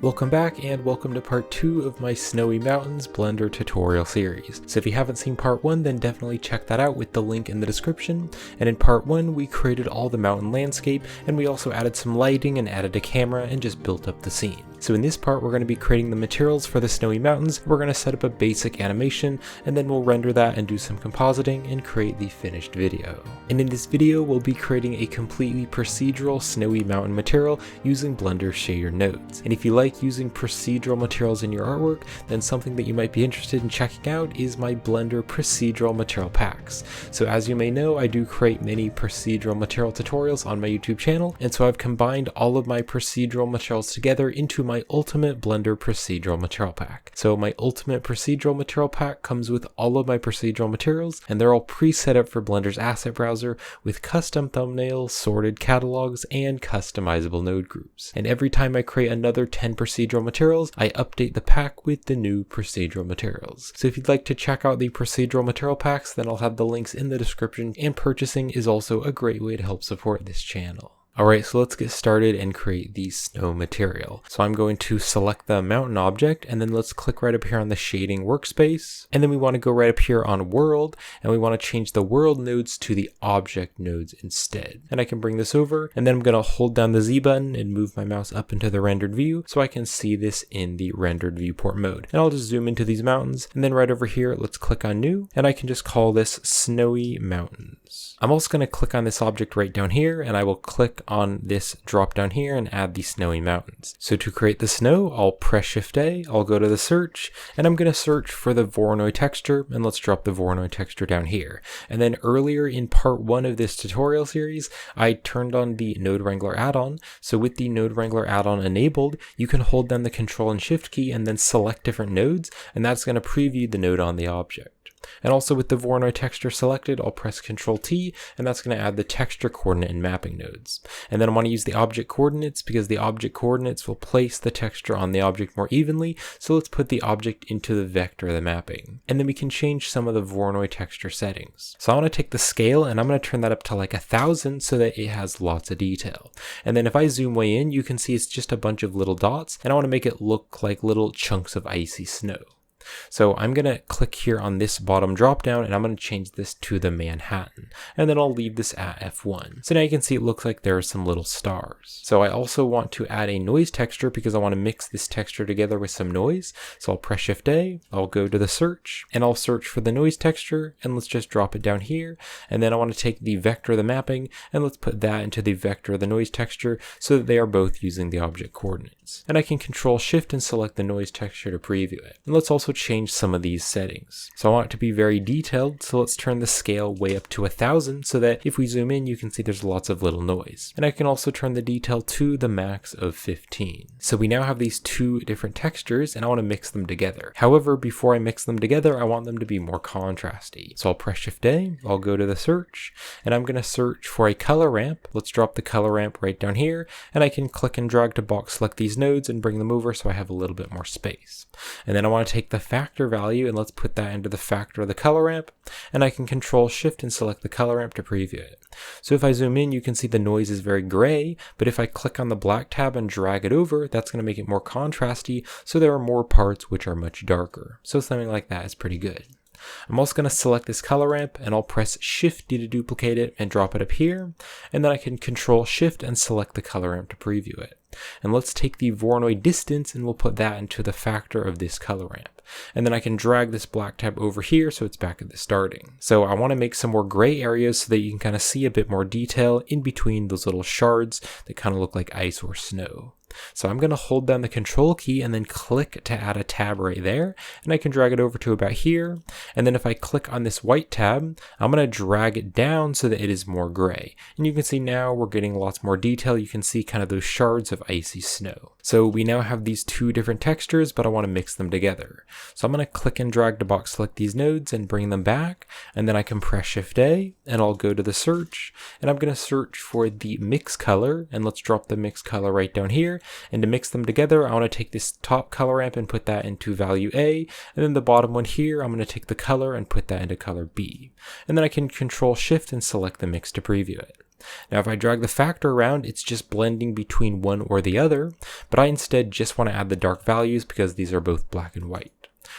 Welcome back and welcome to part 2 of my Snowy Mountains Blender tutorial series. So if you haven't seen part 1, then definitely check that out with the link in the description. And in part 1 we created all the mountain landscape, and we also added some lighting and added a camera and just built up the scene. So in this part we're going to be creating the materials for the Snowy Mountains. We're going to set up a basic animation, and then we'll render that and do some compositing and create the finished video. And in this video we'll be creating a completely procedural snowy mountain material using Blender shader nodes. And if you like using procedural materials in your artwork, then something that you might be interested in checking out is my Blender procedural material packs. So as you may know, I do create many procedural material tutorials on my YouTube channel, and so I've combined all of my procedural materials together into my ultimate Blender procedural material pack. So my ultimate procedural material pack comes with all of my procedural materials, and they're all pre-set up for Blender's asset browser with custom thumbnails, sorted catalogs, and customizable node groups. And every time I create another 10 procedural materials, I update the pack with the new procedural materials. So if you'd like to check out the procedural material packs, then I'll have the links in the description, and purchasing is also a great way to help support this channel. Alright, so let's get started and create the snow material. So I'm going to select the mountain object, and then let's click right up here on the shading workspace. And then we want to go right up here on world, and we want to change the world nodes to the object nodes instead. And I can bring this over, and then I'm going to hold down the Z button and move my mouse up into the rendered view so I can see this in the rendered viewport mode. And I'll just zoom into these mountains, and then right over here, let's click on new, and I can just call this Snowy Mountains. I'm also going to click on this object right down here, and I will click on this drop down here and add the Snowy Mountains. So to create the snow, I'll press Shift A, I'll go to the search, and I'm going to search for the Voronoi texture, and let's drop the Voronoi texture down here. And then earlier in part 1 of this tutorial series, I turned on the Node Wrangler add-on. So with the Node Wrangler add-on enabled, you can hold down the Control and Shift key and then select different nodes, and that's going to preview the node on the object. And also with the Voronoi texture selected, I'll press Ctrl T, and that's going to add the texture coordinate and mapping nodes. And then I want to use the object coordinates because the object coordinates will place the texture on the object more evenly. So let's put the object into the vector of the mapping. And then we can change some of the Voronoi texture settings. So I want to take the scale, and I'm going to turn that up to like 1000 so that it has lots of detail. And then if I zoom way in, you can see it's just a bunch of little dots, and I want to make it look like little chunks of icy snow. So I'm going to click here on this bottom drop down, and I'm going to change this to the Manhattan, and then I'll leave this at F1. So now you can see it looks like there are some little stars. So I also want to add a noise texture because I want to mix this texture together with some noise. So I'll press Shift A, I'll go to the search, and I'll search for the noise texture, and let's just drop it down here. And then I want to take the vector of the mapping, and let's put that into the vector of the noise texture so that they are both using the object coordinates. And I can Control Shift and select the noise texture to preview it. And let's also change some of these settings. So I want it to be very detailed, so let's turn the scale way up to 1000 so that if we zoom in, you can see there's lots of little noise. And I can also turn the detail to the max of 15. So we now have these two different textures, and I want to mix them together. However, before I mix them together, I want them to be more contrasty. So I'll press Shift A, I'll go to the search, and I'm going to search for a color ramp. Let's drop the color ramp right down here, and I can click and drag to box select these nodes and bring them over so I have a little bit more space. And then I want to take the factor value, and let's put that into the factor of the color ramp, and I can Control Shift and select the color ramp to preview it. So if I zoom in, you can see the noise is very gray, but if I click on the black tab and drag it over, that's going to make it more contrasty, so there are more parts which are much darker. So something like that is pretty good. I'm also going to select this color ramp, and I'll press Shift D to duplicate it and drop it up here, and then I can Control Shift and select the color ramp to preview it. And let's take the Voronoi distance, and we'll put that into the factor of this color ramp. And then I can drag this black tab over here so it's back at the starting. So I want to make some more gray areas so that you can kind of see a bit more detail in between those little shards that kind of look like ice or snow. So I'm going to hold down the Control key and then click to add a tab right there, and I can drag it over to about here. And then if I click on this white tab, I'm going to drag it down so that it is more gray. And you can see now we're getting lots more detail. You can see kind of those shards of icy snow. So we now have these two different textures, but I want to mix them together. So I'm going to click and drag to box select these nodes and bring them back, and then I can press Shift A, and I'll go to the search, and I'm going to search for the mix color, and let's drop the mix color right down here. And to mix them together, I want to take this top color ramp and put that into value A, and then the bottom one here, I'm going to take the color and put that into color B. And then I can Control Shift and select the mix to preview it. Now if I drag the factor around, it's just blending between one or the other, but I instead just want to add the dark values because these are both black and white.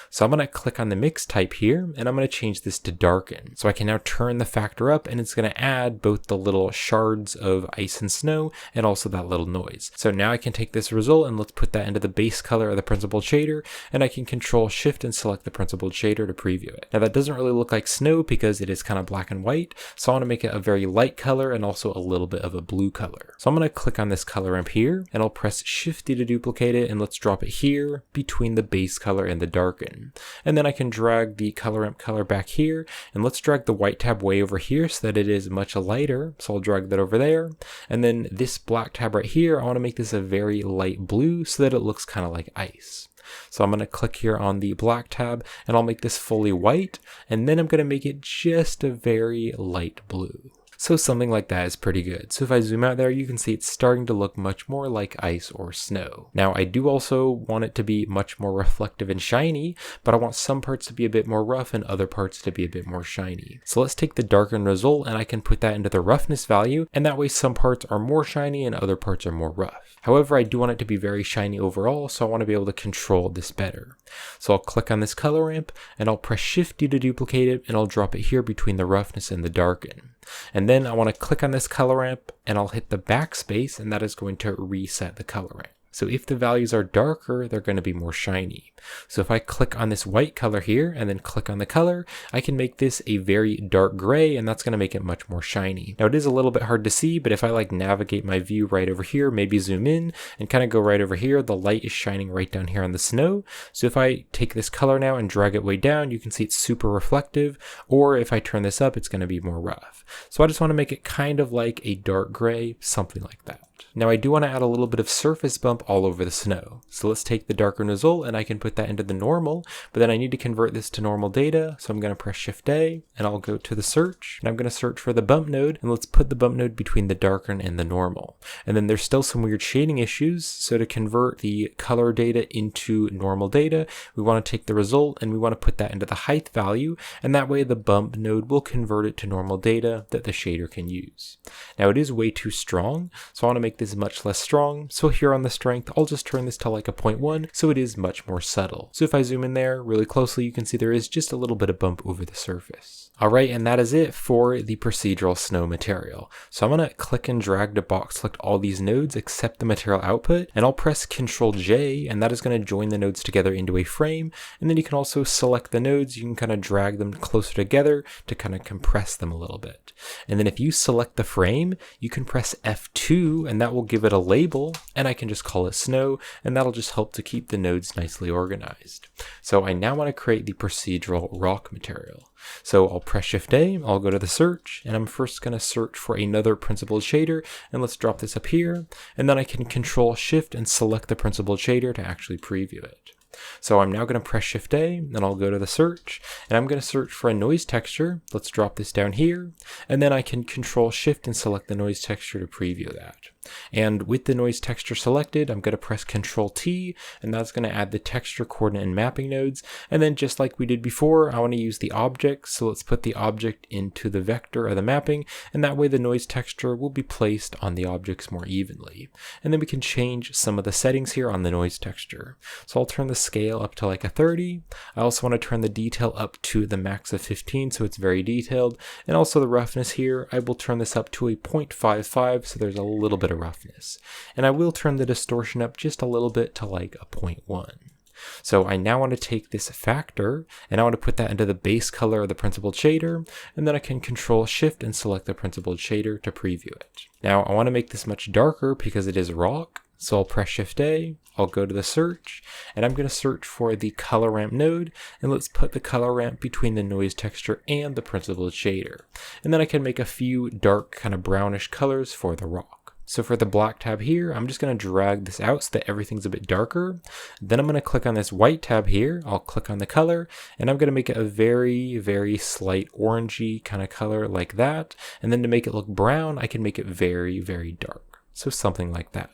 So I'm going to click on the mix type here, and I'm going to change this to darken. So I can now turn the factor up, and it's going to add both the little shards of ice and snow and also that little noise. So now I can take this result and let's put that into the base color of the principled shader, and I can control shift and select the principled shader to preview it. Now that doesn't really look like snow because it is kind of black and white, so I want to make it a very light color and also a little bit of a blue color. So I'm going to click on this color ramp here, and I'll press Shift D to duplicate it, and let's drop it here between the base color and the darken. And then I can drag the color ramp color back here, and let's drag the white tab way over here so that it is much lighter. So I'll drag that over there, and then this black tab right here, I want to make this a very light blue so that it looks kind of like ice. So I'm going to click here on the black tab, and I'll make this fully white, and then I'm going to make it just a very light blue. So something like that is pretty good. So if I zoom out there, you can see it's starting to look much more like ice or snow. Now I do also want it to be much more reflective and shiny, but I want some parts to be a bit more rough and other parts to be a bit more shiny. So let's take the darken result, and I can put that into the roughness value, and that way some parts are more shiny and other parts are more rough. However, I do want it to be very shiny overall, so I want to be able to control this better. So I'll click on this color ramp, and I'll press Shift D to duplicate it, and I'll drop it here between the roughness and the darken. And then I want to click on this color ramp, and I'll hit the backspace, and that is going to reset the color ramp. So if the values are darker, they're going to be more shiny. So if I click on this white color here and then click on the color, I can make this a very dark gray, and that's going to make it much more shiny. Now it is a little bit hard to see, but if I like navigate my view right over here, maybe zoom in and kind of go right over here, the light is shining right down here on the snow. So if I take this color now and drag it way down, you can see it's super reflective, or if I turn this up, it's going to be more rough. So I just want to make it kind of like a dark gray, something like that. Now I do want to add a little bit of surface bump all over the snow. So let's take the darken result, and I can put that into the normal, but then I need to convert this to normal data. So I'm going to press Shift A, and I'll go to the search, and I'm going to search for the bump node, and let's put the bump node between the darken and the normal. And then there's still some weird shading issues. So to convert the color data into normal data, we want to take the result and we want to put that into the height value, and that way the bump node will convert it to normal data that the shader can use. Now it is way too strong, so I want to make this much less strong. So here on the strength, I'll just turn this to like a 0.1, so it is much more subtle. So if I zoom in there really closely, you can see there is just a little bit of bump over the surface. Alright, and that is it for the procedural snow material. So I'm going to click and drag to box select all these nodes except the material output, and I'll press Ctrl J, and that is going to join the nodes together into a frame. And then you can also select the nodes, you can kind of drag them closer together to kind of compress them a little bit. And then if you select the frame, you can press F2, and that will give it a label, and I can just call it snow, and that'll just help to keep the nodes nicely organized. So I now want to create the procedural rock material. So I'll press Shift A, I'll go to the search, and I'm first going to search for another principled shader, and let's drop this up here, and then I can Control Shift and select the principled shader to actually preview it. So I'm now going to press Shift A, and I'll go to the search, and I'm going to search for a noise texture. Let's drop this down here, and then I can Control Shift and select the noise texture to preview that. And with the noise texture selected, I'm going to press Control T, and that's going to add the texture, coordinate, and mapping nodes. And then just like we did before, I want to use the object. So let's put the object into the vector of the mapping, and that way the noise texture will be placed on the objects more evenly. And then we can change some of the settings here on the noise texture. So I'll turn the scale up to like a 30. I also want to turn the detail up to the max of 15, so it's very detailed. And also the roughness here, I will turn this up to a 0.55, so there's a little bit of roughness. And I will turn the distortion up just a little bit to like a 0.1. So I now want to take this factor, and I want to put that into the base color of the principled shader, and then I can Control Shift and select the principled shader to preview it. Now I want to make this much darker because it is rock. So I'll press Shift A, I'll go to the search, and I'm going to search for the color ramp node, and let's put the color ramp between the noise texture and the principled shader. And then I can make a few dark kind of brownish colors for the rock. So for the black tab here, I'm just going to drag this out so that everything's a bit darker. Then I'm going to click on this white tab here, I'll click on the color, and I'm going to make it a very, very slight orangey kind of color like that. And then to make it look brown, I can make it very, very dark. So something like that.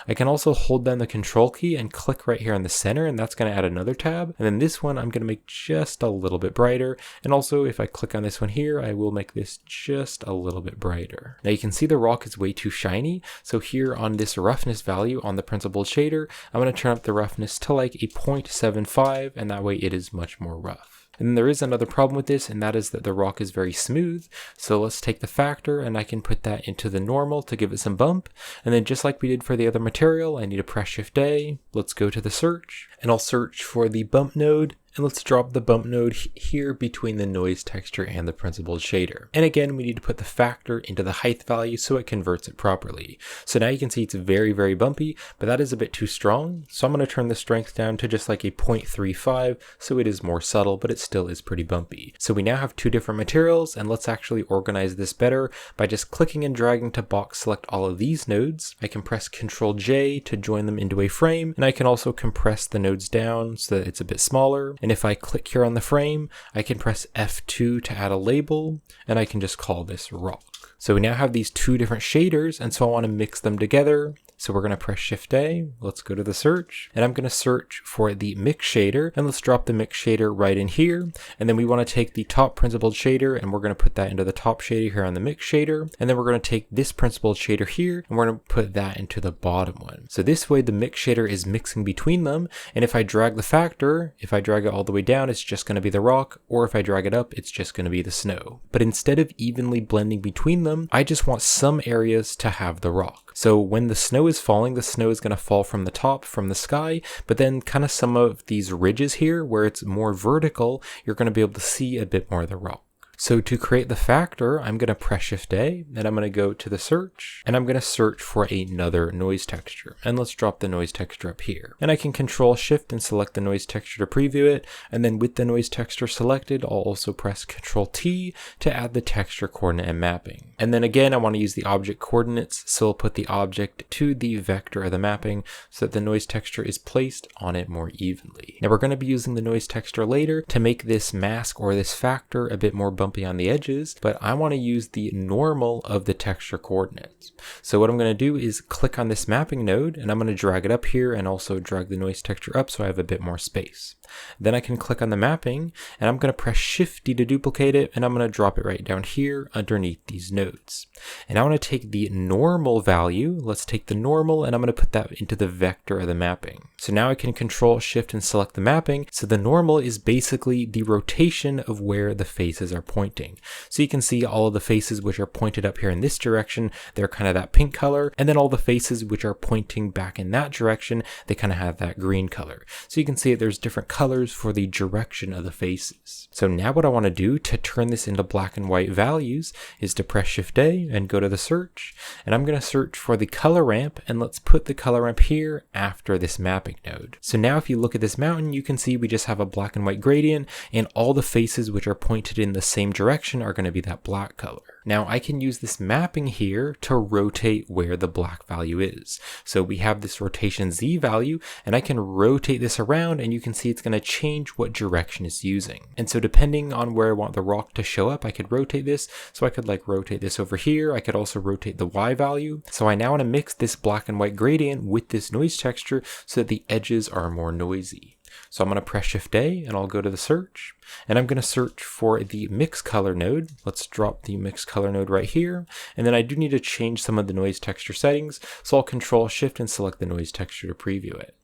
I can also hold down the control key and click right here in the center, and that's going to add another tab. And then this one I'm going to make just a little bit brighter. And also if I click on this one here, I will make this just a little bit brighter. Now you can see the rock is way too shiny. So here on this roughness value on the principled shader, I'm going to turn up the roughness to like a 0.75, and that way it is much more rough. And then there is another problem with this, and that is that the rock is very smooth. So let's take the factor and I can put that into the normal to give it some bump. And then just like we did for the other material, I need to press Shift A. Let's go to the search, and I'll search for the bump node. And let's drop the bump node here between the noise texture and the principled shader. And again, we need to put the factor into the height value so it converts it properly. So now you can see it's very, very bumpy, but that is a bit too strong. So I'm going to turn the strength down to just like a 0.35, so it is more subtle, but it still is pretty bumpy. So we now have two different materials, and let's actually organize this better by just clicking and dragging to box select all of these nodes. I can press Ctrl J to join them into a frame, and I can also compress the nodes down so that it's a bit smaller. And if I click here on the frame, I can press F2 to add a label, and I can just call this rock. So we now have these two different shaders, and so I want to mix them together. So we're going to press Shift A, let's go to the search, and I'm going to search for the mix shader, and let's drop the mix shader right in here. And then we want to take the top principled shader, and we're going to put that into the top shader here on the mix shader. And then we're going to take this principled shader here, and we're going to put that into the bottom one. So this way the mix shader is mixing between them. And if I drag the factor, if I drag it all the way down, it's just going to be the rock, or if I drag it up, it's just going to be the snow. But instead of evenly blending between them, I just want some areas to have the rock. So when the snow is falling, the snow is going to fall from the top, from the sky, but then kind of some of these ridges here where it's more vertical, you're going to be able to see a bit more of the rock. So to create the factor, I'm going to press Shift A, and I'm going to go to the search, and I'm going to search for another noise texture. And let's drop the noise texture up here. And I can Control Shift and select the noise texture to preview it. And then with the noise texture selected, I'll also press Control T to add the texture coordinate and mapping. And then again, I want to use the object coordinates, so I'll put the object to the vector of the mapping so that the noise texture is placed on it more evenly. Now we're going to be using the noise texture later to make this mask or this factor a bit more bumpy on the edges, but I want to use the normal of the texture coordinates. So what I'm going to do is click on this mapping node, and I'm going to drag it up here and also drag the noise texture up so I have a bit more space. Then I can click on the mapping, and I'm going to press Shift D to duplicate it, and I'm going to drop it right down here underneath these nodes. And I want to take the normal value, let's take the normal, and I'm going to put that into the vector of the mapping. So now I can Control Shift and select the mapping. So the normal is basically the rotation of where the faces are pointing. So you can see all of the faces which are pointed up here in this direction, they're kind of that pink color, and then all the faces which are pointing back in that direction, they kind of have that green color. So you can see there's different colors for the direction of the faces. So now what I want to do to turn this into black and white values is to press Shift A and go to the search, and I'm going to search for the color ramp, and let's put the color ramp here after this mapping node. So now if you look at this mountain, you can see we just have a black and white gradient, and all the faces which are pointed in the same direction are going to be that black color. Now I can use this mapping here to rotate where the black value is. So we have this rotation Z value, and I can rotate this around, and you can see it's going to change what direction it's using. And so depending on where I want the rock to show up, I could rotate this. So I could like rotate this over here. I could also rotate the Y value. So I now want to mix this black and white gradient with this noise texture so that the edges are more noisy. So I'm going to press Shift A, and I'll go to the search, and I'm going to search for the mix color node. Let's drop the mix color node right here. And then I do need to change some of the noise texture settings. So I'll Control Shift and select the noise texture to preview it.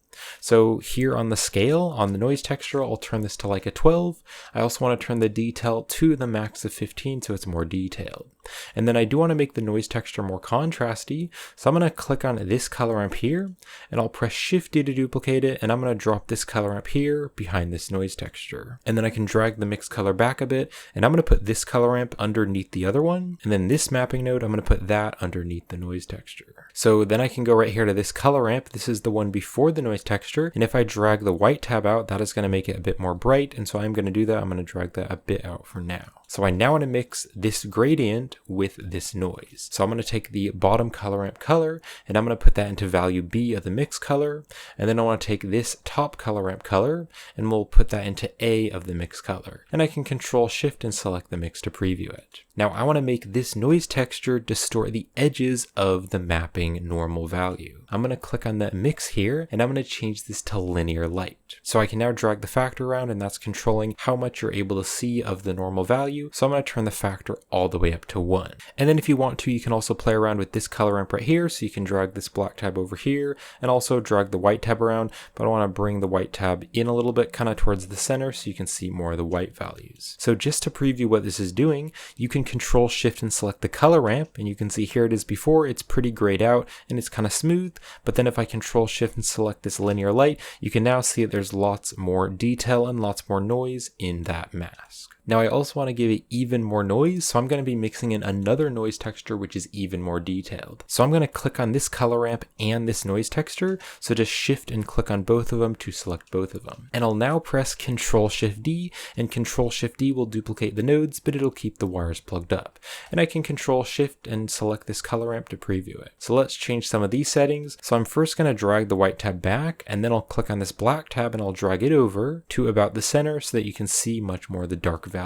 So here on the scale, on the noise texture, I'll turn this to like a 12. I also want to turn the detail to the max of 15 so it's more detailed. And then I do want to make the noise texture more contrasty. So I'm going to click on this color ramp here, and I'll press Shift D to duplicate it, and I'm going to drop this color ramp here behind this noise texture. And then I can drag the mix color back a bit, and I'm going to put this color ramp underneath the other one. And then this mapping node, I'm going to put that underneath the noise texture. So then I can go right here to this color ramp. This is the one before the noise texture. And if I drag the white tab out, that is going to make it a bit more bright. And so I'm going to do that. I'm going to drag that a bit out for now. So I now want to mix this gradient with this noise. So I'm going to take the bottom color ramp color, and I'm going to put that into value B of the mix color, and then I want to take this top color ramp color, and we'll put that into A of the mix color. And I can Control Shift and select the mix to preview it. Now I want to make this noise texture distort the edges of the mapping normal value. I'm going to click on that mix here, and I'm going to change this to linear light. So I can now drag the factor around, and that's controlling how much you're able to see of the normal value. So I'm going to turn the factor all the way up to 1. And then if you want to, you can also play around with this color ramp right here. So you can drag this black tab over here and also drag the white tab around, but I want to bring the white tab in a little bit kind of towards the center so you can see more of the white values. So just to preview what this is doing, you can Control Shift and select the color ramp, and you can see here it is before, it's pretty grayed out and it's kind of smooth. But then if I Control Shift and select this linear light, you can now see that there's lots more detail and lots more noise in that mask. Now I also want to give it even more noise, so I'm going to be mixing in another noise texture which is even more detailed. So I'm going to click on this color ramp and this noise texture, so just shift and click on both of them to select both of them. And I'll now press Control Shift D, and Control Shift D will duplicate the nodes, but it'll keep the wires plugged up. And I can Control Shift and select this color ramp to preview it. So let's change some of these settings. So I'm first going to drag the white tab back, and then I'll click on this black tab and I'll drag it over to about the center so that you can see much more of the dark values.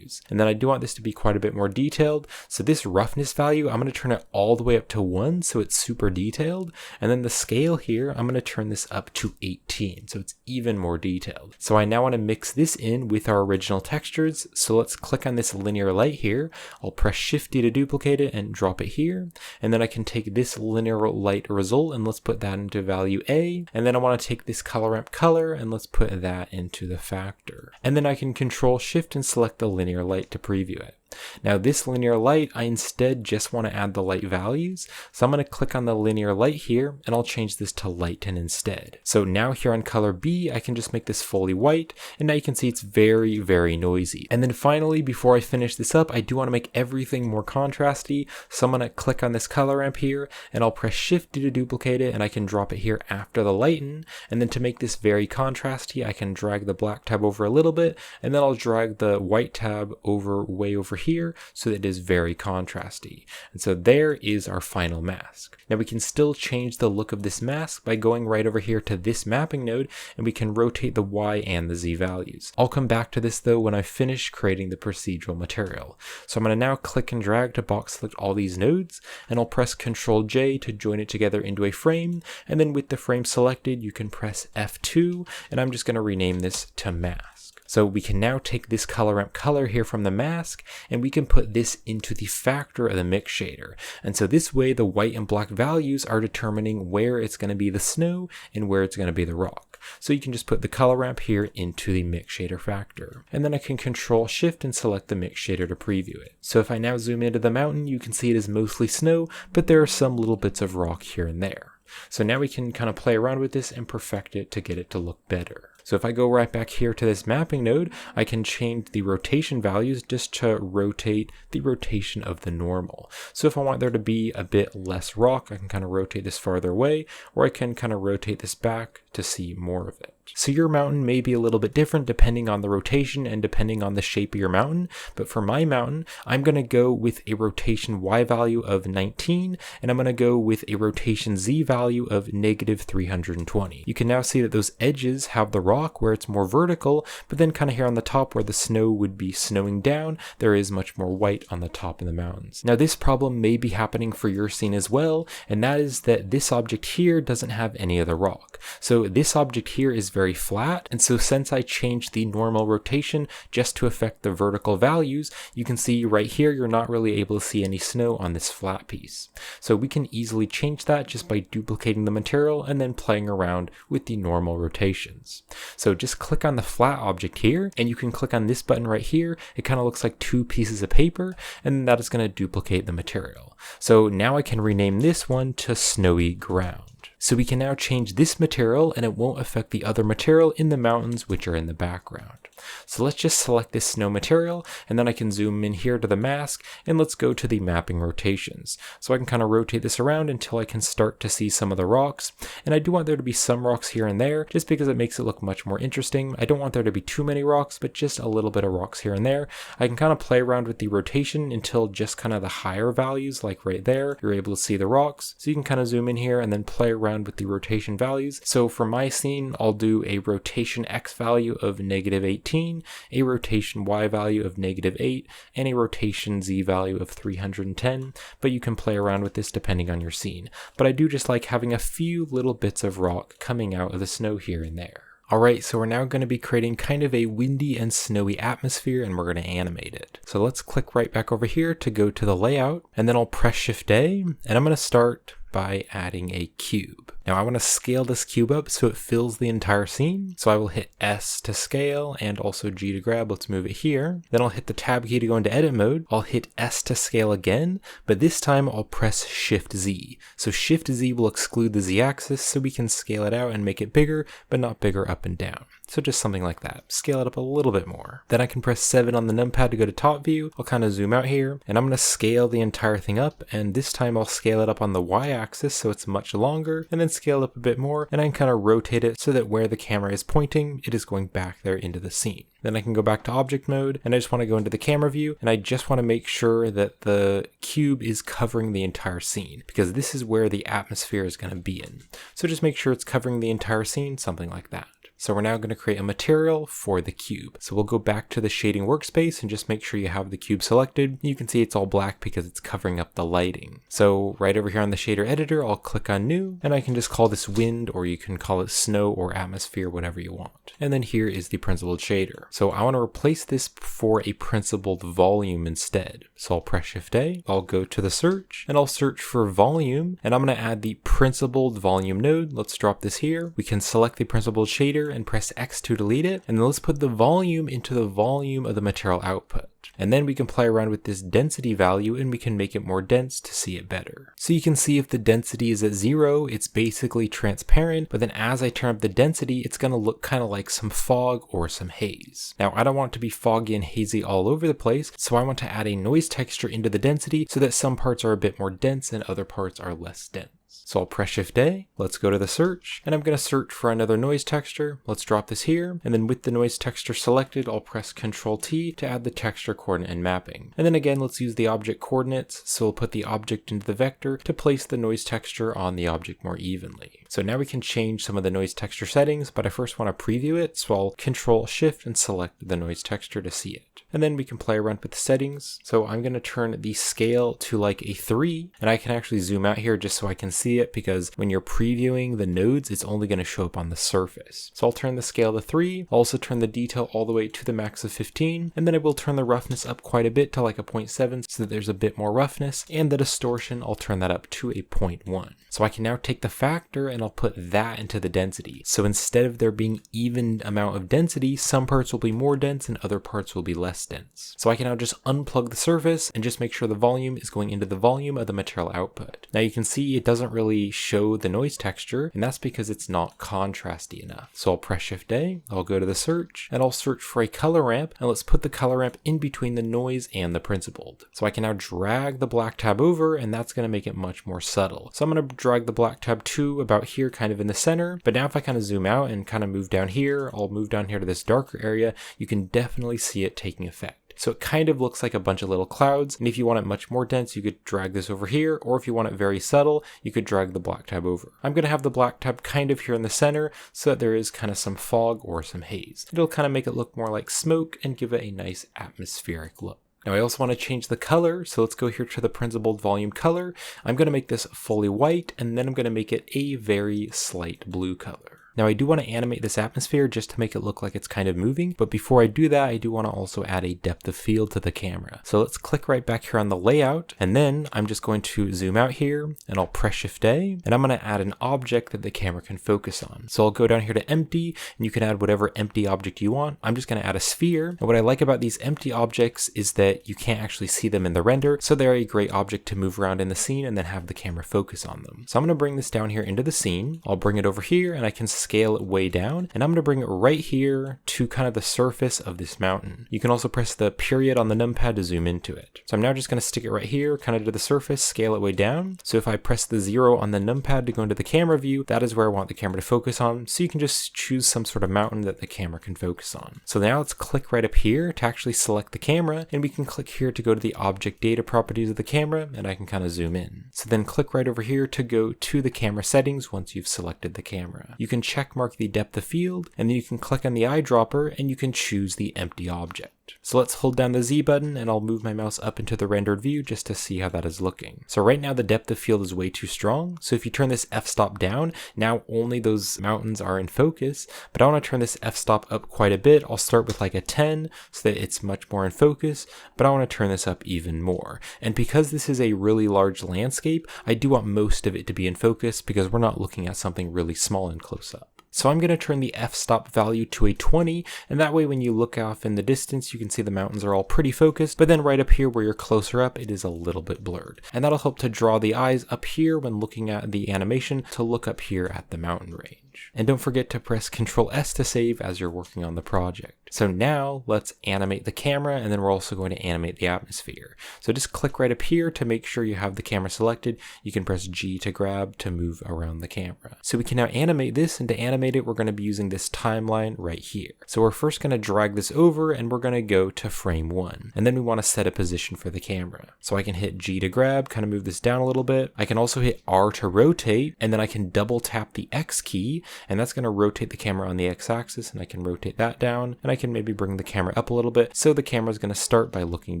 And then I do want this to be quite a bit more detailed. So this roughness value, I'm going to turn it all the way up to 1 so it's super detailed. And then the scale here, I'm going to turn this up to 18 so it's even more detailed. So I now want to mix this in with our original textures. So let's click on this linear light here. I'll press Shift D to duplicate it and drop it here. And then I can take this linear light result and let's put that into value A. And then I want to take this color ramp color and let's put that into the factor. And then I can Control Shift and select the linear light to preview it. Now this linear light, I instead just want to add the light values. So I'm going to click on the linear light here and I'll change this to lighten instead. So now here on color B, I can just make this fully white, and now you can see it's very, very noisy. And then finally, before I finish this up, I do want to make everything more contrasty. So I'm going to click on this color ramp here and I'll press Shift D to duplicate it, and I can drop it here after the lighten. And then to make this very contrasty, I can drag the black tab over a little bit, and then I'll drag the white tab over way over here so that it is very contrasty. And so there is our final mask. Now we can still change the look of this mask by going right over here to this mapping node, and we can rotate the Y and the Z values. I'll come back to this though when I finish creating the procedural material. So I'm going to now click and drag to box select all these nodes, and I'll press Ctrl J to join it together into a frame, and then with the frame selected you can press F2, and I'm just going to rename this to mask. So we can now take this color ramp color here from the mask, and we can put this into the factor of the mix shader. And so this way the white and black values are determining where it's going to be the snow and where it's going to be the rock. So you can just put the color ramp here into the mix shader factor. And then I can Control Shift and select the mix shader to preview it. So if I now zoom into the mountain, you can see it is mostly snow, but there are some little bits of rock here and there. So now we can kind of play around with this and perfect it to get it to look better. So if I go right back here to this mapping node, I can change the rotation values just to rotate the rotation of the normal. So if I want there to be a bit less rock, I can kind of rotate this farther away, or I can kind of rotate this back to see more of it. So your mountain may be a little bit different depending on the rotation and depending on the shape of your mountain, but for my mountain, I'm going to go with a rotation Y value of 19, and I'm going to go with a rotation Z value of -320. You can now see that those edges have the rock where it's more vertical, but then kind of here on the top where the snow would be snowing down, there is much more white on the top of the mountains. Now this problem may be happening for your scene as well, and that is that this object here doesn't have any of the rock. So this object here is very flat, and so since I changed the normal rotation just to affect the vertical values, you can see right here you're not really able to see any snow on this flat piece. So we can easily change that just by duplicating the material and then playing around with the normal rotations. So just click on the flat object here, and you can click on this button right here. It kind of looks like two pieces of paper, and that is going to duplicate the material. So now I can rename this one to Snowy Ground. So we can now change this material and it won't affect the other material in the mountains which are in the background. So let's just select this snow material, and then I can zoom in here to the mask, and let's go to the mapping rotations. So I can kind of rotate this around until I can start to see some of the rocks, and I do want there to be some rocks here and there, just because it makes it look much more interesting. I don't want there to be too many rocks, but just a little bit of rocks here and there. I can kind of play around with the rotation until just kind of the higher values, like right there, you're able to see the rocks. So you can kind of zoom in here and then play around with the rotation values. So for my scene, I'll do a rotation X value of -18, a rotation Y value of -8, and a rotation Z value of 310, but you can play around with this depending on your scene. But I do just like having a few little bits of rock coming out of the snow here and there. Alright, so we're now going to be creating kind of a windy and snowy atmosphere, and we're going to animate it. So let's click right back over here to go to the layout, and then I'll press Shift A, and I'm going to start by adding a cube. Now I want to scale this cube up so it fills the entire scene. So I will hit S to scale and also G to grab. Let's move it here. Then I'll hit the tab key to go into edit mode. I'll hit S to scale again, but this time I'll press Shift Z. So Shift Z will exclude the Z axis so we can scale it out and make it bigger, but not bigger up and down. So just something like that. Scale it up a little bit more. Then I can press 7 on the numpad to go to top view. I'll kind of zoom out here, and I'm going to scale the entire thing up, and this time I'll scale it up on the Y axis so it's much longer, and then scale it up a bit more, and I can kind of rotate it so that where the camera is pointing, it is going back there into the scene. Then I can go back to object mode, and I just want to go into the camera view, and I just want to make sure that the cube is covering the entire scene, because this is where the atmosphere is going to be in. So just make sure it's covering the entire scene, something like that. So we're now going to create a material for the cube. So we'll go back to the shading workspace and just make sure you have the cube selected. You can see it's all black because it's covering up the lighting. So right over here on the shader editor, I'll click on new, and I can just call this wind, or you can call it snow or atmosphere, whatever you want. And then here is the principled shader. So I want to replace this for a principled volume instead. So I'll press Shift A, I'll go to the search, and I'll search for volume, and I'm going to add the principled volume node. Let's drop this here. We can select the principled shader and press X to delete it, and then let's put the volume into the volume of the material output. And then we can play around with this density value, and we can make it more dense to see it better. So you can see if the density is at 0, it's basically transparent, but then as I turn up the density, it's going to look kind of like some fog or some haze. Now I don't want it to be foggy and hazy all over the place, so I want to add a noise texture into the density so that some parts are a bit more dense and other parts are less dense. So I'll press Shift A, let's go to the search, and I'm going to search for another noise texture. Let's drop this here, and then with the noise texture selected, I'll press Ctrl T to add the texture coordinate and mapping. And then again, let's use the object coordinates, so we'll put the object into the vector to place the noise texture on the object more evenly. So now we can change some of the noise texture settings, but I first want to preview it, so I'll Ctrl Shift and select the noise texture to see it. And then we can play around with the settings. So I'm going to turn the scale to like a 3, and I can actually zoom out here just so I can see it, because when you're previewing the nodes, it's only going to show up on the surface. So I'll turn the scale to 3. I'll also turn the detail all the way to the max of 15, and then I will turn the roughness up quite a bit to like a 0.7 so that there's a bit more roughness, and the distortion, I'll turn that up to a 0.1. So I can now take the factor and I'll put that into the density. So instead of there being even amount of density, some parts will be more dense and other parts will be less dense. So I can now just unplug the surface and just make sure the volume is going into the volume of the material output. Now you can see it doesn't really show the noise texture, and that's because it's not contrasty enough. So I'll press Shift A, I'll go to the search, and I'll search for a color ramp, and let's put the color ramp in between the noise and the principled. So I can now drag the black tab over, and that's going to make it much more subtle. So I'm going to drag the black tab to about here, kind of in the center, but now if I kind of zoom out and kind of move down here, I'll move down here to this darker area, you can definitely see it taking effect. So it kind of looks like a bunch of little clouds, and if you want it much more dense, you could drag this over here, or if you want it very subtle, you could drag the black tab over. I'm going to have the black tab kind of here in the center, so that there is kind of some fog or some haze. It'll kind of make it look more like smoke and give it a nice atmospheric look. Now I also want to change the color, so let's go here to the principled volume color. I'm going to make this fully white, and then I'm going to make it a very slight blue color. Now I do want to animate this atmosphere just to make it look like it's kind of moving, but before I do that, I do want to also add a depth of field to the camera. So let's click right back here on the layout, and then I'm just going to zoom out here, and I'll press Shift A, and I'm going to add an object that the camera can focus on. So I'll go down here to empty, and you can add whatever empty object you want. I'm just going to add a sphere, and what I like about these empty objects is that you can't actually see them in the render, so they're a great object to move around in the scene and then have the camera focus on them. So I'm going to bring this down here into the scene. I'll bring it over here, and I can scale it way down, and I'm going to bring it right here to kind of the surface of this mountain. You can also press the period on the numpad to zoom into it. So I'm now just going to stick it right here, kind of to the surface, scale it way down. So if I press the 0 on the numpad to go into the camera view, that is where I want the camera to focus on. So you can just choose some sort of mountain that the camera can focus on. So now let's click right up here to actually select the camera, and we can click here to go to the object data properties of the camera, and I can kind of zoom in. So then click right over here to go to the camera settings once you've selected the camera. You can check mark the depth of field, and then you can click on the eyedropper and you can choose the empty object. So let's hold down the Z button, and I'll move my mouse up into the rendered view just to see how that is looking. So right now the depth of field is way too strong. So if you turn this f-stop down, now only those mountains are in focus, but I want to turn this f-stop up quite a bit. I'll start with like a 10 so that it's much more in focus, but I want to turn this up even more. And because this is a really large landscape, I do want most of it to be in focus because we're not looking at something really small and close up. So I'm going to turn the f-stop value to a 20, and that way when you look off in the distance, you can see the mountains are all pretty focused, but then right up here where you're closer up, it is a little bit blurred. And that'll help to draw the eyes up here when looking at the animation to look up here at the mountain range. And don't forget to press Ctrl S to save as you're working on the project. So now let's animate the camera, and then we're also going to animate the atmosphere. So just click right up here to make sure you have the camera selected. You can press G to grab to move around the camera. So we can now animate this, and to animate it, we're going to be using this timeline right here. So we're first going to drag this over, and we're going to go to frame 1. And then we want to set a position for the camera. So I can hit G to grab, kind of move this down a little bit. I can also hit R to rotate, and then I can double tap the X key, and that's going to rotate the camera on the X-axis, and I can rotate that down, and I can maybe bring the camera up a little bit, so the camera is going to start by looking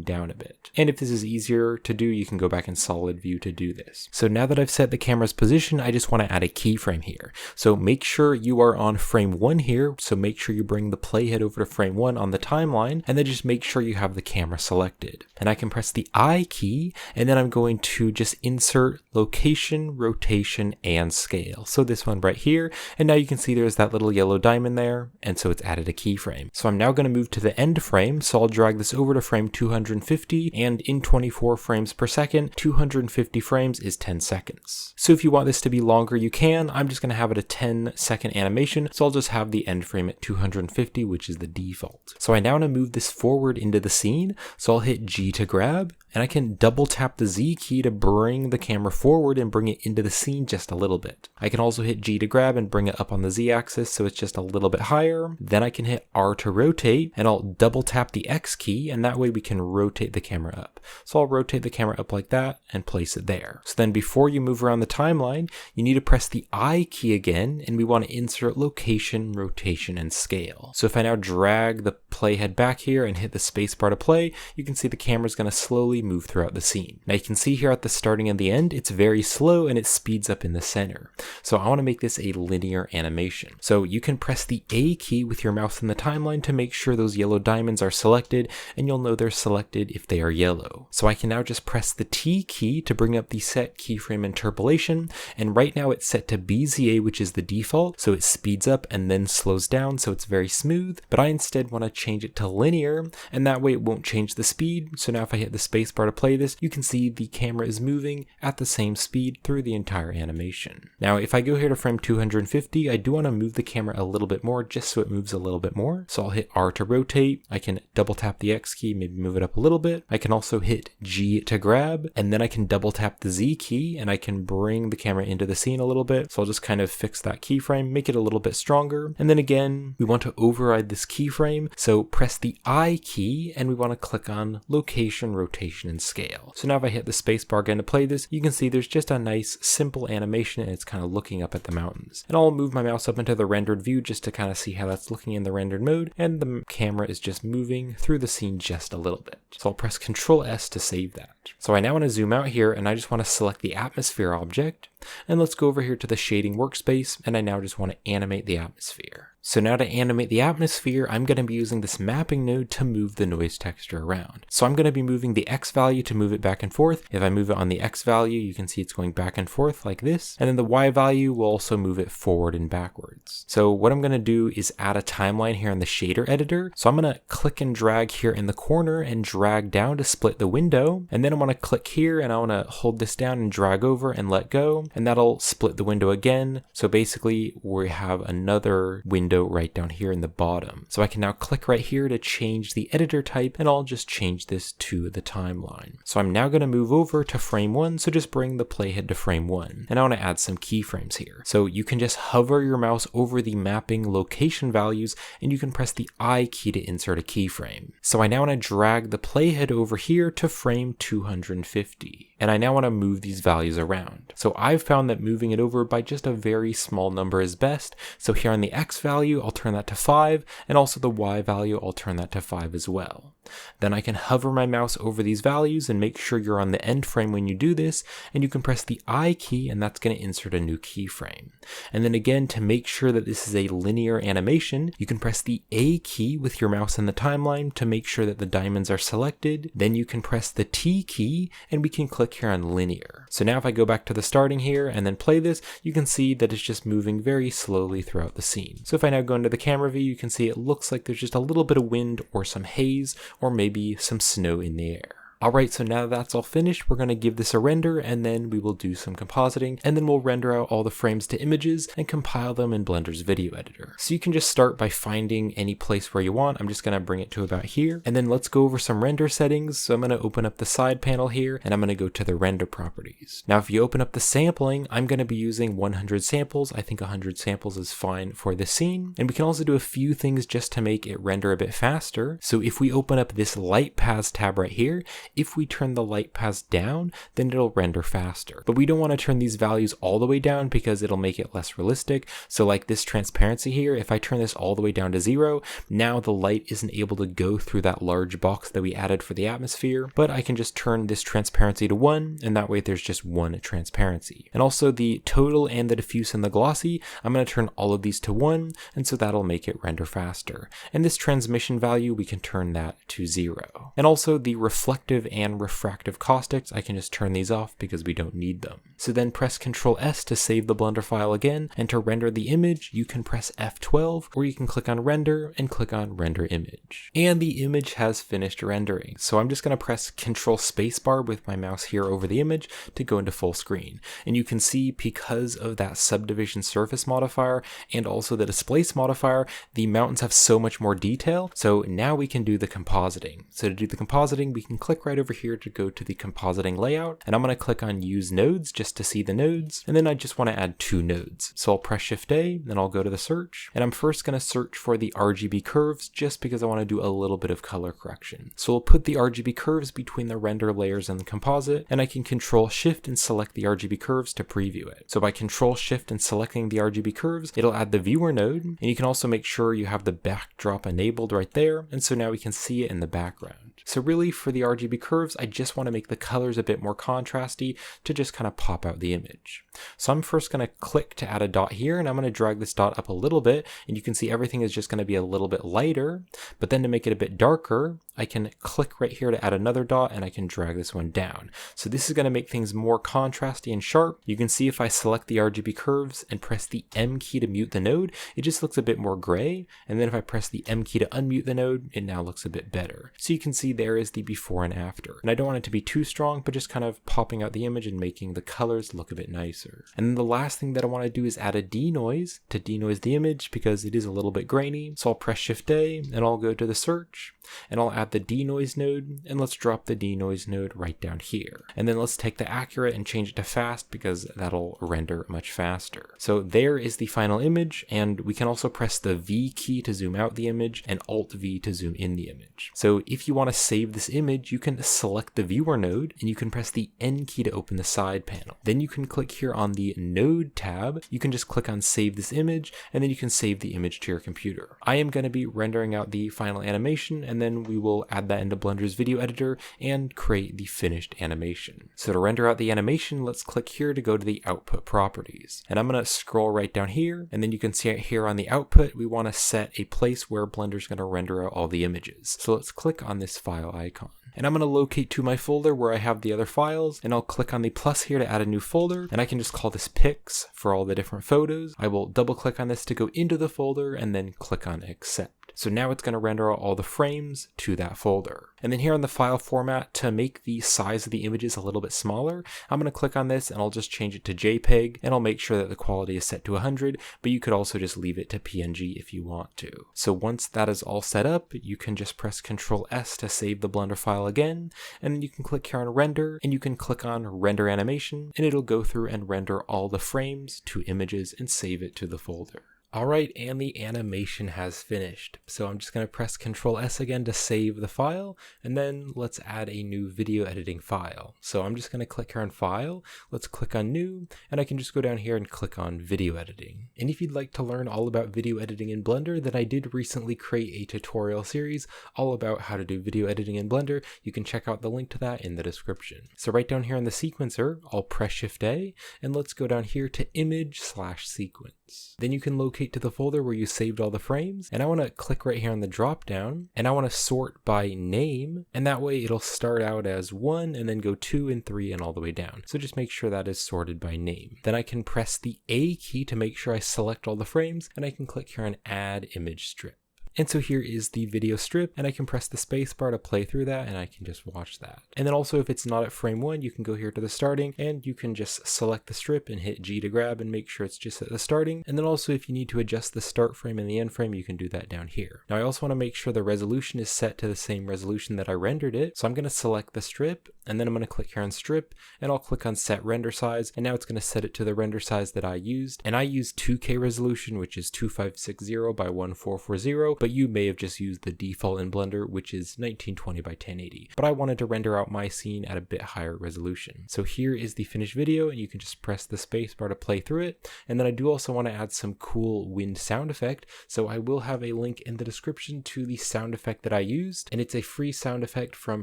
down a bit. And if this is easier to do, you can go back in solid view to do this. So now that I've set the camera's position, I just want to add a keyframe here. So make sure you are on frame 1 here, so make sure you bring the playhead over to frame 1 on the timeline, and then just make sure you have the camera selected. And I can press the I key, and then I'm going to just insert location, rotation, and scale. So this one right here, and now you can see there's that little yellow diamond there, and so it's added a keyframe. So I'm now going to move to the end frame, so I'll drag this over to frame 250, and in 24 frames per second, 250 frames is 10 seconds. So if you want this to be longer, you can. I'm just going to have it a 10-second animation, so I'll just have the end frame at 250, which is the default. So I now want to move this forward into the scene, so I'll hit G to grab, and I can double tap the Z key to bring the camera forward and bring it into the scene just a little bit. I can also hit G to grab and bring it up on the Z axis so it's just a little bit higher. Then I can hit R to rotate, and I'll double tap the X key, and that way we can rotate the camera up. So I'll rotate the camera up like that and place it there. So then before you move around the timeline, you need to press the I key again, and we want to insert location, rotation, and scale. So if I now drag the playhead back here and hit the spacebar to play, you can see the camera is going to slowly move throughout the scene. Now you can see here at the starting and the end, it's very slow and it speeds up in the center. So I want to make this a linear animation. So you can press the A key with your mouse in the timeline to make sure those yellow diamonds are selected, and you'll know they're selected if they are yellow. So I can now just press the T key to bring up the set keyframe interpolation, and right now it's set to BZA, which is the default, so it speeds up and then slows down, so it's very smooth, but I instead want to change it to linear, and that way it won't change the speed. So now if I hit the spacebar to play this, you can see the camera is moving at the same speed through the entire animation. Now if I go here to frame 250, I do want to move the camera a little bit more just so it moves a little bit more. So I'll hit R to rotate, I can double tap the X key, maybe move it up a little bit. I can also hit G to grab, and then I can double tap the Z key, and I can bring the camera into the scene a little bit. So I'll just kind of fix that keyframe, make it a little bit stronger. And then again, we want to override this keyframe, so press the I key, and we want to click on location, rotation, and scale. So now if I hit the spacebar again to play this, you can see there's just a nice simple animation, and it's kind of looking up at the mountains. And I'll move my mouse up into the rendered view just to kind of see how that's looking in the rendered mode, and the camera is just moving through the scene just a little bit. So I'll press Ctrl S to save that. So I now want to zoom out here and I just want to select the atmosphere object. And let's go over here to the shading workspace, and I now just want to animate the atmosphere. So now to animate the atmosphere, I'm going to be using this mapping node to move the noise texture around. So I'm going to be moving the X value to move it back and forth. If I move it on the X value, you can see it's going back and forth like this. And then the Y value will also move it forward and backwards. So what I'm going to do is add a timeline here in the shader editor. So I'm going to click and drag here in the corner and drag down to split the window. And then I want to click here and I want to hold this down and drag over and let go. And that'll split the window again. So basically we have another window right down here in the bottom. So I can now click right here to change the editor type, and I'll just change this to the timeline. So I'm now going to move over to frame 1, so just bring the playhead to frame 1. And I want to add some keyframes here. So you can just hover your mouse over the mapping location values, and you can press the I key to insert a keyframe. So I now want to drag the playhead over here to frame 250. And I now want to move these values around. So I've found that moving it over by just a very small number is best. So here on the X value, I'll turn that to 5, and also the Y value, I'll turn that to 5 as well. Then I can hover my mouse over these values and make sure you're on the end frame when you do this, and you can press the I key, and that's going to insert a new keyframe. And then again, to make sure that this is a linear animation, you can press the A key with your mouse in the timeline to make sure that the diamonds are selected. Then you can press the T key, and we can click here on linear. So now if I go back to the starting here and then play this, you can see that it's just moving very slowly throughout the scene. So if I now go into the camera view, you can see it looks like there's just a little bit of wind or some haze or maybe some snow in the air. Alright, so now that's all finished, we're going to give this a render, and then we will do some compositing, and then we'll render out all the frames to images and compile them in Blender's video editor. So you can just start by finding any place where you want. I'm just going to bring it to about here, and then let's go over some render settings. So I'm going to open up the side panel here, and I'm going to go to the render properties. Now if you open up the sampling, I'm going to be using 100 samples. I think 100 samples is fine for this scene, and we can also do a few things just to make it render a bit faster. So if we open up this light paths tab right here, if we turn the light paths down, then it'll render faster. But we don't want to turn these values all the way down because it'll make it less realistic. So like this transparency here, if I turn this all the way down to 0, now the light isn't able to go through that large box that we added for the atmosphere, but I can just turn this transparency to 1, and that way there's just one transparency. And also the total and the diffuse and the glossy, I'm going to turn all of these to 1, and so that'll make it render faster. And this transmission value, we can turn that to 0. And also the reflective and refractive caustics, I can just turn these off because we don't need them. So then press Ctrl S to save the Blender file again, and to render the image, you can press F12, or you can click on render and click on render image. And the image has finished rendering. So I'm just going to press Ctrl spacebar with my mouse here over the image to go into full screen. And you can see because of that subdivision surface modifier and also the displace modifier, the mountains have so much more detail. So now we can do the compositing. So to do the compositing, we can click right over here to go to the compositing layout, and I'm going to click on use nodes just to see the nodes, and then I just want to add 2 nodes. So I'll press Shift A, then I'll go to the search, and I'm first going to search for the RGB curves just because I want to do a little bit of color correction. So we'll put the RGB curves between the render layers and the composite, and I can Control Shift and select the RGB curves to preview it. So by Control Shift and selecting the RGB curves, it'll add the viewer node, and you can also make sure you have the backdrop enabled right there, and so now we can see it in the background. So really for the RGB curves, I just want to make the colors a bit more contrasty to just kind of pop out the image. So I'm first going to click to add a dot here, and I'm going to drag this dot up a little bit, and you can see everything is just going to be a little bit lighter. But then to make it a bit darker, I can click right here to add another dot, and I can drag this one down. So this is going to make things more contrasty and sharp. You can see if I select the RGB curves and press the M key to mute the node, it just looks a bit more gray. And then if I press the M key to unmute the node, it now looks a bit better. So you can see there is the before and after. And I don't want it to be too strong, but just kind of popping out the image and making the colors look a bit nicer. And then the last thing that I want to do is add a denoise to denoise the image because it is a little bit grainy. So I'll press Shift A, and I'll go to the search, and I'll add the denoise node, and let's drop the denoise node right down here. And then let's take the accurate and change it to fast because that'll render much faster. So there is the final image, and we can also press the V key to zoom out the image and Alt V to zoom in the image. So if you want to save this image, you can select the viewer node, and you can press the N key to open the side panel. Then you can click here on the Node tab. You can just click on Save this image, and then you can save the image to your computer. I am going to be rendering out the final animation, and then we will add that into Blender's video editor and create the finished animation. So to render out the animation, let's click here to go to the output properties. And I'm going to scroll right down here, and then you can see it here on the output, we want to set a place where Blender's going to render out all the images. So let's click on this file icon. And I'm going to locate to my folder where I have the other files, and I'll click on the plus here to add a new folder, and I can just call this pics for all the different photos. I will double click on this to go into the folder and then click on accept. So now it's going to render out all the frames to that folder. And then here on the file format, to make the size of the images a little bit smaller, I'm going to click on this and I'll just change it to JPEG, and I'll make sure that the quality is set to 100, but you could also just leave it to PNG if you want to. So once that is all set up, you can just press Ctrl S to save the Blender file again, and then you can click here on render, and you can click on render animation, and it'll go through and render all the frames to images and save it to the folder. Alright, and the animation has finished. So I'm just going to press Ctrl S again to save the file, and then let's add a new video editing file. So I'm just going to click here on File, let's click on New, and I can just go down here and click on Video Editing. And if you'd like to learn all about video editing in Blender, then I did recently create a tutorial series all about how to do video editing in Blender. You can check out the link to that in the description. So right down here in the sequencer, I'll press Shift A, and let's go down here to Image/Sequence. Then you can locate to the folder where you saved all the frames, and I want to click right here on the drop down, and I want to sort by name, and that way it'll start out as 1 and then go 2 and 3 and all the way down. So just make sure that is sorted by name. Then I can press the A key to make sure I select all the frames, and I can click here on Add Image Strip. And so here is the video strip, and I can press the space bar to play through that, and I can just watch that. And then also if it's not at frame 1, you can go here to the starting, and you can just select the strip and hit G to grab and make sure it's just at the starting. And then also if you need to adjust the start frame and the end frame, you can do that down here. Now I also want to make sure the resolution is set to the same resolution that I rendered it. So I'm going to select the strip, and then I'm going to click here on strip, and I'll click on set render size, and now it's going to set it to the render size that I used. And I used 2K resolution, which is 2560 by 1440, but you may have just used the default in Blender, which is 1920 by 1080. But I wanted to render out my scene at a bit higher resolution. So here is the finished video, and you can just press the space bar to play through it. And then I do also want to add some cool wind sound effect, so I will have a link in the description to the sound effect that I used, and it's a free sound effect from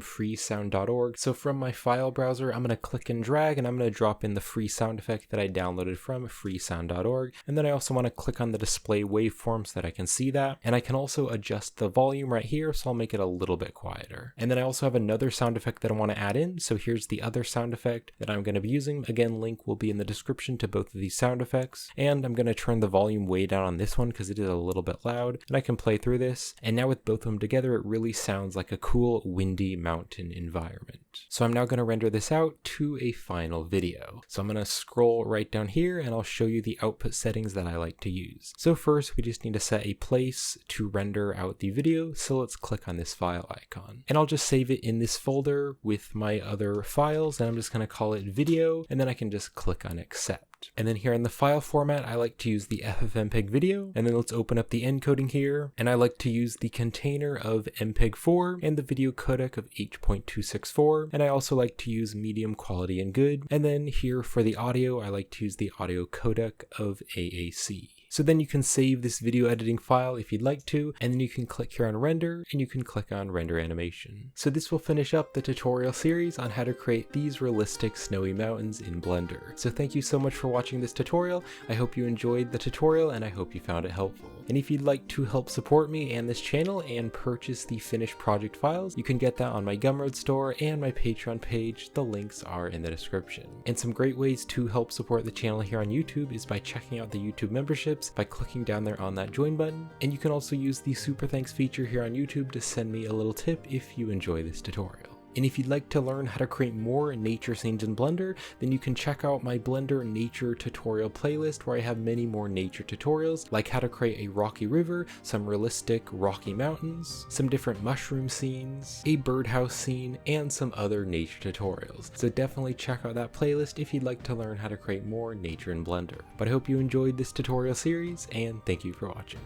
freesound.org. So from my file browser, I'm going to click and drag, and I'm going to drop in the free sound effect that I downloaded from freesound.org. And then I also want to click on the display waveform so that I can see that, and I can also adjust the volume right here, so I'll make it a little bit quieter. And then I also have another sound effect that I want to add in, so here's the other sound effect that I'm going to be using. Again, link will be in the description to both of these sound effects, and I'm going to turn the volume way down on this one because it is a little bit loud, and I can play through this, and now with both of them together, it really sounds like a cool windy mountain environment. So I'm now going to render this out to a final video. So I'm going to scroll right down here, and I'll show you the output settings that I like to use. So first, we just need to set a place to render out the video, so let's click on this file icon. And I'll just save it in this folder with my other files, and I'm just going to call it video, and then I can just click on accept. And then here in the file format, I like to use the FFmpeg video, and then let's open up the encoding here, and I like to use the container of MPEG-4 and the video codec of H.264, and I also like to use medium quality and good, and then here for the audio, I like to use the audio codec of AAC. So then you can save this video editing file if you'd like to, and then you can click here on render, and you can click on render animation. So this will finish up the tutorial series on how to create these realistic snowy mountains in Blender. So thank you so much for watching this tutorial. I hope you enjoyed the tutorial, and I hope you found it helpful. And if you'd like to help support me and this channel and purchase the finished project files, you can get that on my Gumroad store and my Patreon page. The links are in the description. And some great ways to help support the channel here on YouTube is by checking out the YouTube memberships by clicking down there on that join button. And you can also use the super thanks feature here on YouTube to send me a little tip if you enjoy this tutorial. And if you'd like to learn how to create more nature scenes in Blender, then you can check out my Blender nature tutorial playlist where I have many more nature tutorials, like how to create a rocky river, some realistic rocky mountains, some different mushroom scenes, a birdhouse scene, and some other nature tutorials. So definitely check out that playlist if you'd like to learn how to create more nature in Blender. But I hope you enjoyed this tutorial series, and thank you for watching.